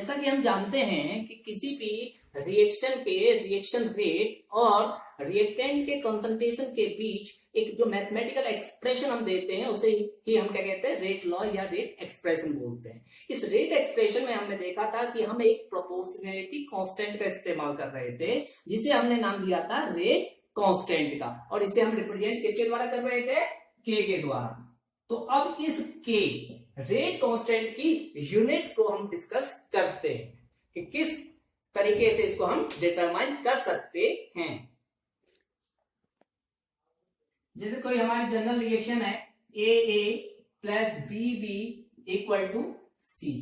जैसा कि हम जानते हैं कि किसी भी रिएक्शन के रिएक्शन रेट और रिएक्टेंट के कंसंट्रेशन के बीच एक जो मैथमेटिकल एक्सप्रेशन हम देते हैं उसे ही हम क्या कहते हैं, रेट लॉ या रेट एक्सप्रेशन बोलते हैं। इस रेट एक्सप्रेशन में हमने देखा था कि हम एक प्रोपोर्शनैलिटी कांस्टेंट का इस्तेमाल कर रहे थे जिसे हमने नाम दिया था रेट कांस्टेंट का, और इसे हम रिप्रेजेंट किसके द्वारा कर रहे थे, के के द्वारा। तो अब इस के रेट कांस्टेंट की यूनिट को हम डिस्कस करते हैं कि किस तरीके से इसको हम डिटरमाइन कर सकते हैं। जैसे कोई हमारी जनरल रिएक्शन है ए प्लस बी इक्वल टू सी,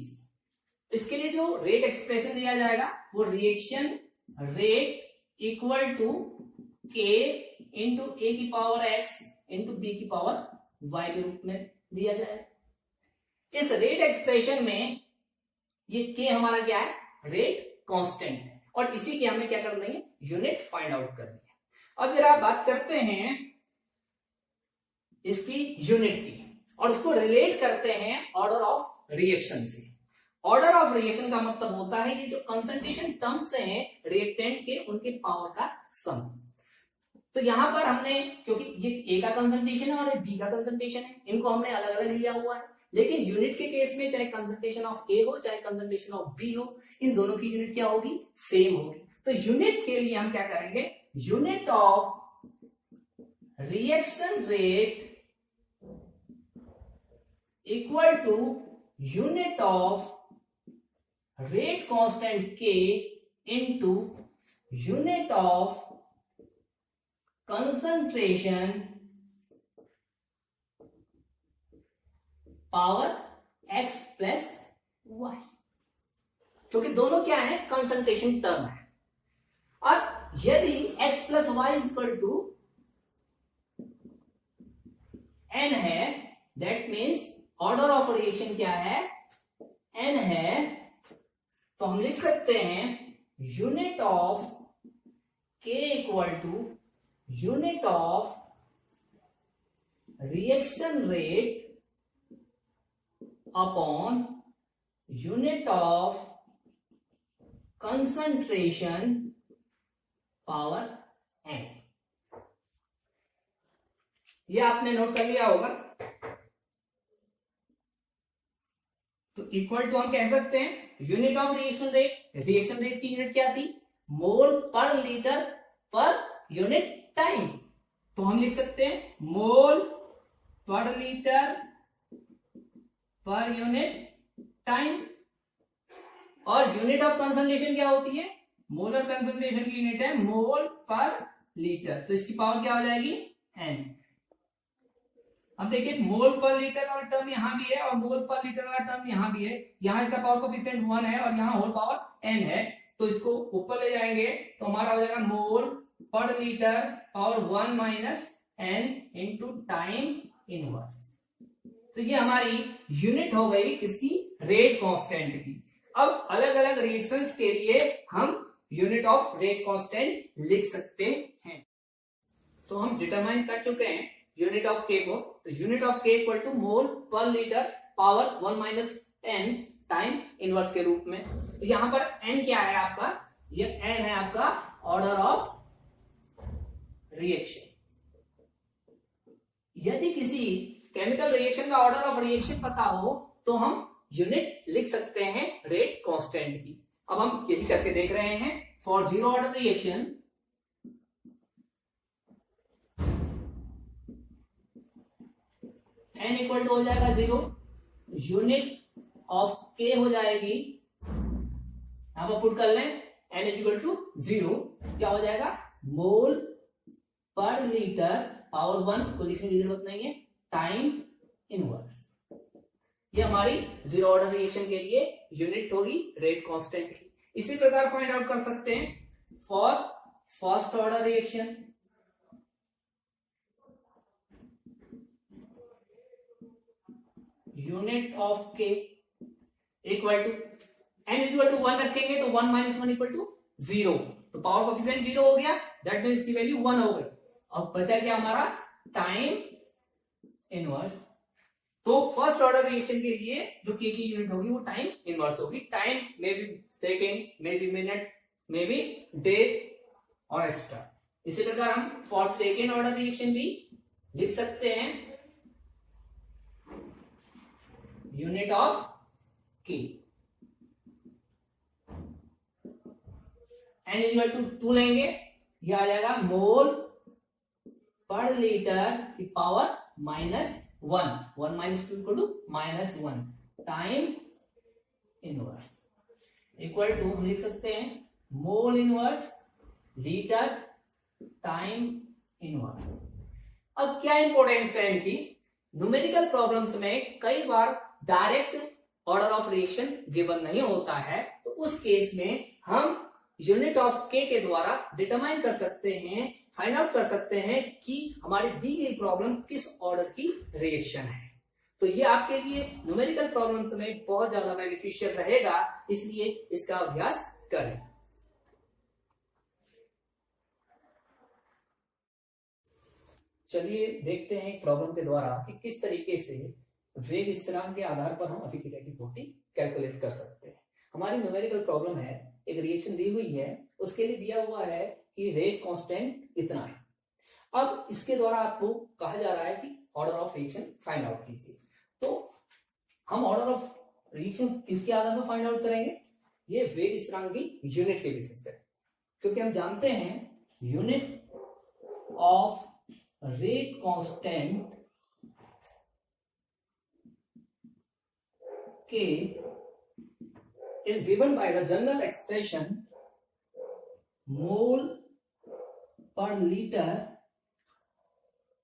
इसके लिए जो रेट एक्सप्रेशन दिया जाएगा वो रिएक्शन रेट इक्वल टू के इंटू ए की पावर एक्स इंटू बी की पावर वाई के रूप में दिया जाएगा। इस रेट एक्सप्रेशन में ये के हमारा क्या है, रेट कांस्टेंट है, और इसी की हमें क्या कर देंगे, यूनिट फाइंड आउट करनी है। अब जरा बात करते हैं इसकी यूनिट की और इसको रिलेट करते हैं ऑर्डर ऑफ रिएक्शन से। ऑर्डर ऑफ रिएक्शन का मतलब होता है कि जो कंसंट्रेशन टर्म्स हैं रिएक्टेंट के उनके पावर का सम। तो यहां पर हमने, क्योंकि ये ए का कंसंट्रेशन है और ये बी का कंसंट्रेशन है, इनको हमने अलग अलग लिया हुआ है, लेकिन यूनिट के केस में चाहे कंसंट्रेशन ऑफ ए हो चाहे कंसंट्रेशन ऑफ बी हो, इन दोनों की यूनिट क्या होगी, सेम होगी। तो यूनिट के लिए हम क्या करेंगे, unit of reaction rate equal to unit of rate constant के into unit of concentration power x plus Y, क्योंकि दोनों क्या है, कंसंट्रेशन टर्म है। और यदि x plus y equal to n है, that means order of reaction क्या है, n है, तो हम लिख सकते हैं unit of k equal to unit of reaction rate upon unit of concentration power n। ये आपने नोट कर लिया होगा। तो इक्वल टू हम कह सकते हैं unit of reaction rate, reaction rate की यूनिट क्या थी, मोल per litre per unit time. तो हम लिख सकते हैं मोल per litre per unit time. और यूनिट ऑफ कंसंट्रेशन क्या होती है, मोलर कंसंट्रेशन की यूनिट है मोल पर लीटर, तो इसकी पावर क्या हो जाएगी, n। अब देखिए मोल पर लीटर वाला टर्म यहां भी है और मोल पर लीटर वाला टर्म यहां भी है, यहां इसका पावर कोएफिशिएंट 1 है और यहां होल पावर n है, तो इसको ऊपर ले जाएंगे तो हमारा हो जाएगा mole per litre power 1 minus n into time inverse. तो ये हमारी यूनिट हो गई इसकी रेट कांस्टेंट की। अब अलग अलग रिएक्शंस के लिए हम यूनिट ऑफ रेट कांस्टेंट लिख सकते हैं। तो हम डिटरमाइन कर चुके हैं यूनिट ऑफ के को। तो unit of K equal to mole per litre power 1 minus n time inverse के रूप में। तो यहां पर n क्या है आपका, ये n है आपका ऑर्डर ऑफ रिएक्शन। यदि किसी केमिकल रिएक्शन का ऑर्डर ऑफ रिएक्शन पता हो तो हम यूनिट लिख सकते हैं रेट कांस्टेंट की। अब हम यही करके देख रहे हैं। For zero order reaction n equal to हो जाएगा 0, यूनिट ऑफ k हो जाएगी, यहां पर पुट कर लें n इक्वल टू 0, क्या हो जाएगा, मोल पर लीटर पावर 1 को लिखने की जरूरत नहीं है, टाइम इनवर्स। ये हमारी जीरो ऑर्डर रिएक्शन के लिए यूनिट होगी रेट कांस्टेंट की। इसी प्रकार फाइंड आउट कर सकते हैं for first order reaction. Unit of K equal to n equal to 1 रखेंगे तो 1 माइनस 1 इक्वल टू 0, तो पावर कोएफिशिएंट 0 हो गया, दैट मीन्स की वैल्यू 1 हो गई। अब बचा क्या हमारा, टाइम इनवर्स। तो फर्स्ट ऑर्डर रिएक्शन के लिए जो के की यूनिट होगी वो टाइम इनवर्स होगी। टाइम में भी सेकेंड, में भी मिनट, में भी डे और एक्स्ट्रा। इसी प्रकार हम फॉर सेकेंड ऑर्डर रिएक्शन भी लिख सकते हैं unit of K N equal to 2 लेंगे, ये आ जाएगा मोल पर लीटर की power -1, 1 minus 2 equal to -1 time inverse equal to हम लिख सकते हैं mole inverse litre time inverse. अब क्या इंपॉर्टेंस है इनकी, न्यूमेरिकल प्रॉब्लम्स में कई बार direct order of reaction given नहीं होता है, तो उस केस में हम यूनिट ऑफ के द्वारा डिटरमाइन कर सकते हैं, फाइंड आउट कर सकते हैं कि हमारी दी गई प्रॉब्लम किस ऑर्डर की रिएक्शन है। तो ये आपके लिए न्यूमेरिकल प्रॉब्लम्स में बहुत ज्यादा बेनिफिशियल रहेगा, इसलिए इसका अभ्यास करें। चलिए देखते हैं प्रॉब्लम के द्वारा कि किस तरीके से वेग स्थिरांक के आधार पर हम अभिक्रिया की कोटि कैलकुलेट कर सकते हैं। हमारी न्यूमेरिकल प्रॉब्लम है, एक रिएक्शन दी हुई है, उसके लिए दिया हुआ है कि रेट कांस्टेंट इतना है। अब इसके द्वारा आपको कहा जा रहा है कि order of reaction find out कीजिए। तो हम ऑर्डर ऑफ रिएक्शन किसके आधार पर फाइंड आउट करेंगे, ये वेग स्थिरांक की यूनिट के बेसिस पे, क्योंकि हम जानते हैं unit of rate constant K is given by the general expression mole per liter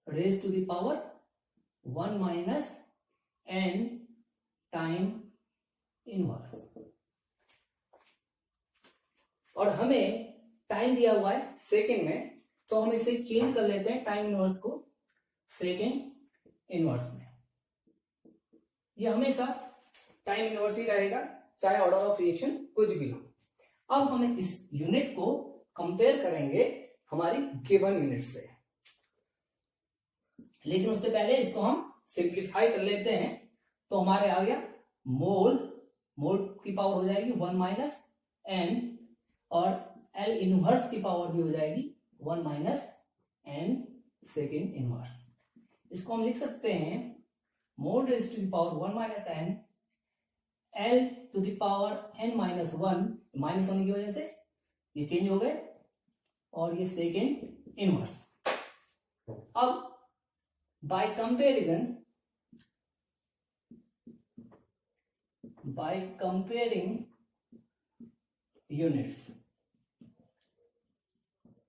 raised to the power 1 minus n time inverse। और हमें टाइम दिया हुआ है सेकेंड में, तो हम इसे चेंज कर लेते हैं टाइम इनवर्स को सेकेंड इनवर्स में। ये हमेशा टाइम इनवर्स ही रहेगा, चाहे ऑर्डर ऑफ रिएक्शन कुछ भी हो। अब हम इस यूनिट को कंपेयर करेंगे हमारी गिवन यूनिट से, लेकिन उससे पहले इसको हम सिंप्लीफाई कर लेते हैं। तो हमारे आ गया मोल, मोल की पावर हो जाएगी 1 माइनस एन, और एल इनवर्स की पावर भी हो जाएगी 1 माइनस एन सेकेंड इनवर्स। इसको हम लिख सकते हैं mole raise to the power 1 minus N L to the power n minus 1, minus होने की वजह से ये चेंज हो गए, और ये सेकेंड इनवर्स। अब बाय कंपेयरिंग यूनिट्स,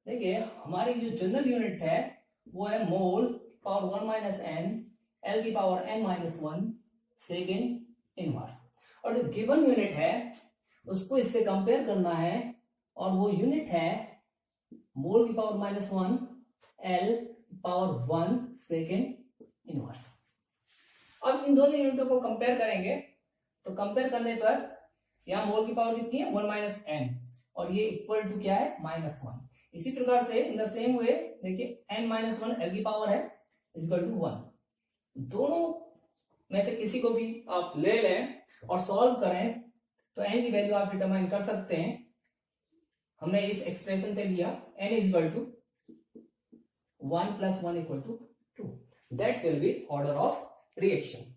देखिए हमारी जो जनरल यूनिट है वो है मोल पावर 1 माइनस एन, एल की power n minus 1 second inverse. और जो गिवन यूनिट है उसको इससे कंपेयर करना है, और वो यूनिट है मोल की power -1 L power 1 second inverse. अब इन दोनों यूनिटों को कंपेयर करेंगे, तो कंपेयर करने पर यहाँ मोल की पावर कितनी है 1 माइनस एन, और ये इक्वल टू क्या है -1। इसी प्रकार से इन द सेम वे देखिए n माइनस 1 एल की पावर है इक्वल टू 1। दोनों में से किसी को भी आप ले लें और सॉल्व करें तो n की वैल्यू आप डिटरमाइन कर सकते हैं। हमने इस एक्सप्रेशन से लिया n is equal to 1 plus 1 equal to 2, that will be order of reaction.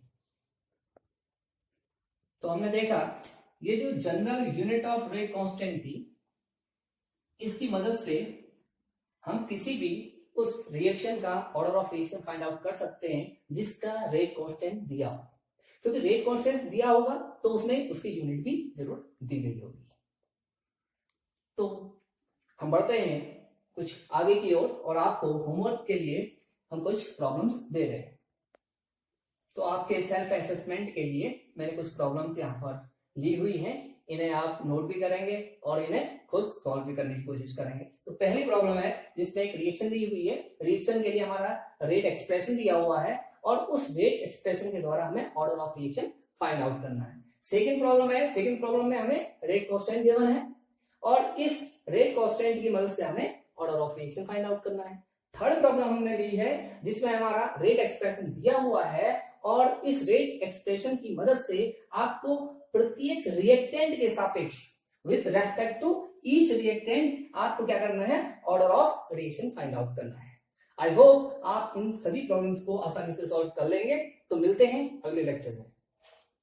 तो हमने देखा ये जो general unit of rate constant थी, इसकी मदद से हम किसी भी उस रिएक्शन का order of reaction find out कर सकते हैं जिसका रेट कांस्टेंट दिया हो, क्योंकि रेट कांस्टेंट दिया होगा तो उसमें उसकी यूनिट भी जरूर दी गई होगी। तो हम बढ़ते हैं कुछ आगे की ओर, और आपको होमवर्क के लिए हम कुछ प्रॉब्लम्स दे रहे हैं। तो आपके सेल्फ असेसमेंट के लिए मैंने कुछ प्रॉब्लम्स यहाँ पर ली हुई हैं, इन्हें आप नोट भी करेंगे और इन्हें खुद सॉल्व भी करने की कोशिश करेंगे। तो पहली प्रॉब्लम है जिसमें एक रिएक्शन दी हुई है, रिएक्शन के लिए हमारा रेट एक्सप्रेशन दिया हुआ है, और उस रेट एक्सप्रेशन के द्वारा हमें order of reaction find out करना है। सेकंड प्रॉब्लम है, सेकंड प्रॉब्लम में हमें रेट कांस्टेंट गिवन है, और इस रेट कांस्टेंट की मदद से हमें order of reaction find out करना है। थर्ड प्रॉब्लम हमने ली है जिसमें हमारा रेट एक्सप्रेशन दिया हुआ है और इस रेट एक्सप्रेशन की मदद से आपको प्रत्येक रिएक्टेंट के सापेक्ष with respect to each reactant आपको क्या करना है, order of reaction find out करना है। आई होप आप इन सभी प्रॉब्लम्स को आसानी से सॉल्व कर लेंगे। तो मिलते हैं अगले लेक्चर में।